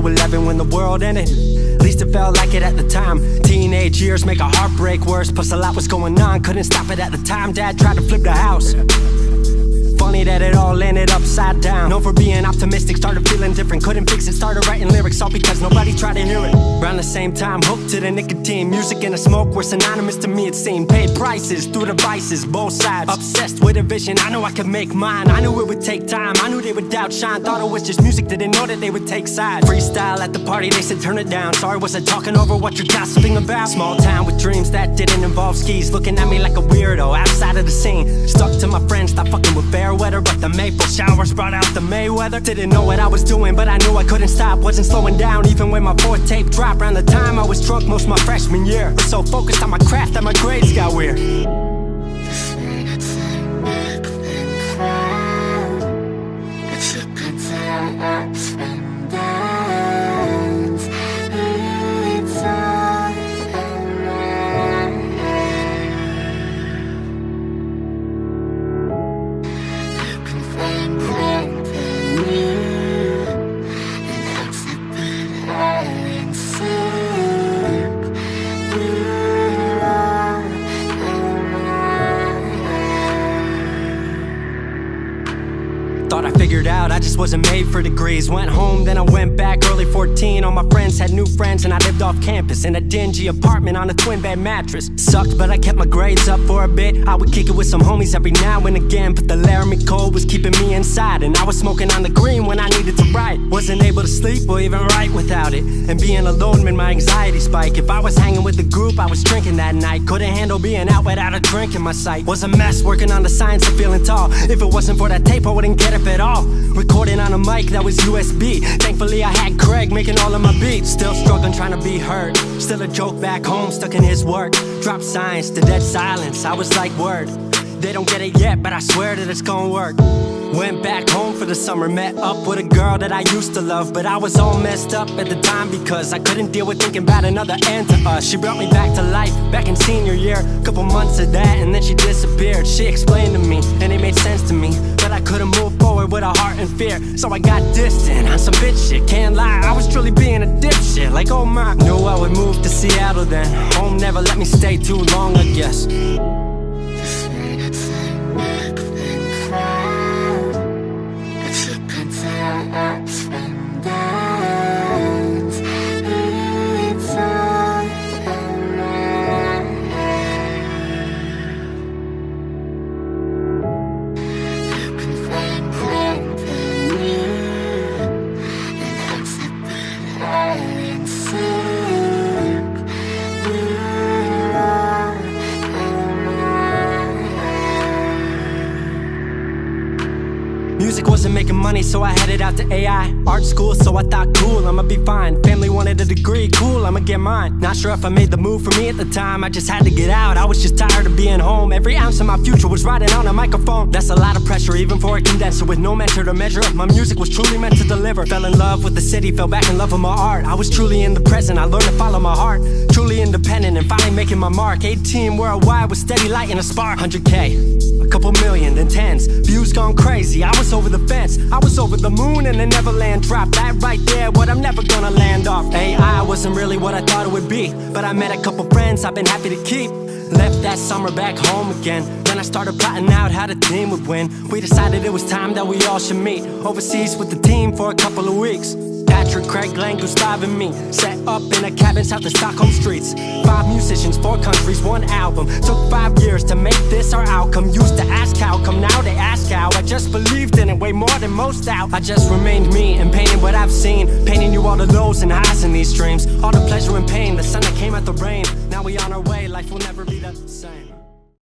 to 11 when the world ended. At least it felt like it at the time. Teenage years make a heartbreak worse. Plus a lot was going on, couldn't stop it at the time. Dad tried to flip the house. Funny that it all ended upside down. Known for being optimistic, started feeling different. Couldn't fix it, started writing lyrics, all because nobody tried to hear it. Around the same time, hooked to the nicotine. Music and the smoke were synonymous to me, it seemed. Paid prices through devices, both sides. Obsessed with a vision, I knew I could make mine. I knew it would take time, I knew they would outshine. Thought it was just music, didn't know that they would take sides. Freestyle at the party, they said turn it down. Sorry, was I talking over what you're gossiping about? Small town with dreams that didn't involve skis. Looking at me like a weirdo, outside of the scene. Stuck to my friends, thought fucking with fair weather. But the maple showers brought out the Mayweather. Didn't know what I was doing, but I knew I couldn't stop. Wasn't slowing down, even when my fourth tape dropped. Around the time I was drunk most of my freshman year. Was so focused on my craft that my grades got weird. Thought I figured out I just wasn't made for degrees. Went home, then I went back early 14. All my friends had new friends and I lived off campus in a dingy apartment on a twin bed mattress. Sucked, but I kept my grades up for a bit. I would kick it with some homies every now and again, but the Laramie cold was keeping me inside. And I was smoking on the green when I needed to write. Wasn't able to sleep or even write without it. And being alone made my anxiety spike. If I was hanging with the group, I was drinking that night. Couldn't handle being out without a drink in my sight. Was a mess working on the science of feeling tall. If it wasn't for that tape, I wouldn't get it at all. Recording on a mic that was USB. Thankfully I had Craig making all of my beats. Still struggling trying to be heard. Still a joke back home, stuck in his work. Dropped science to dead silence. I was like, word, they don't get it yet, but I swear that it's gonna work. Went back home for the summer, met up with a girl that I used to love. But I was all messed up at the time because I couldn't deal with thinking about another end to us. She brought me back to life, back in senior year. Couple months of that and then she disappeared. She explained to me and it made sense to me, but I couldn't move forward with a heart in fear. So I got distant on some bitch shit, can't lie, I was truly being a dipshit. Like oh my, knew I would move to Seattle then. Home never let me stay too long, I guess. Music wasn't making money, so I headed out to AI art school, so I thought cool, I'ma be fine. Family wanted a degree, cool, I'ma get mine. Not sure if I made the move for me at the time, I just had to get out. I was just tired of being home. Every ounce of my future was riding on a microphone. That's a lot of pressure, even for a condenser with no mentor to measure up. My music was truly meant to deliver. Fell in love with the city, fell back in love with my art. I was truly in the present, I learned to follow my heart. Truly independent and finally making my mark. 18 worldwide with steady light and a spark. 100K, a couple million, then tens. Views gone crazy, I was over the fence. I was over the moon and the Neverland drop. That right there, what I'm never gonna land off. AI wasn't really what I thought it would be, but I met a couple friends I've been happy to keep. Left that summer back home again. Then I started plotting out how the team would win. We decided it was time that we all should meet overseas with the team for a couple of weeks. Patrick, Craig, Glenn, Gustav and me set up in a cabin south of Stockholm streets. 5 musicians, 4 countries, 1 album. Took 5 years to make this our outcome. Used to ask how come, now they ask how. I just believed in it way more than most out. I just remained me and painted what I've seen, painting you all the lows and highs in these dreams. All the pleasure and pain, the sun that came out the rain. Now we on our way, life will never be the same.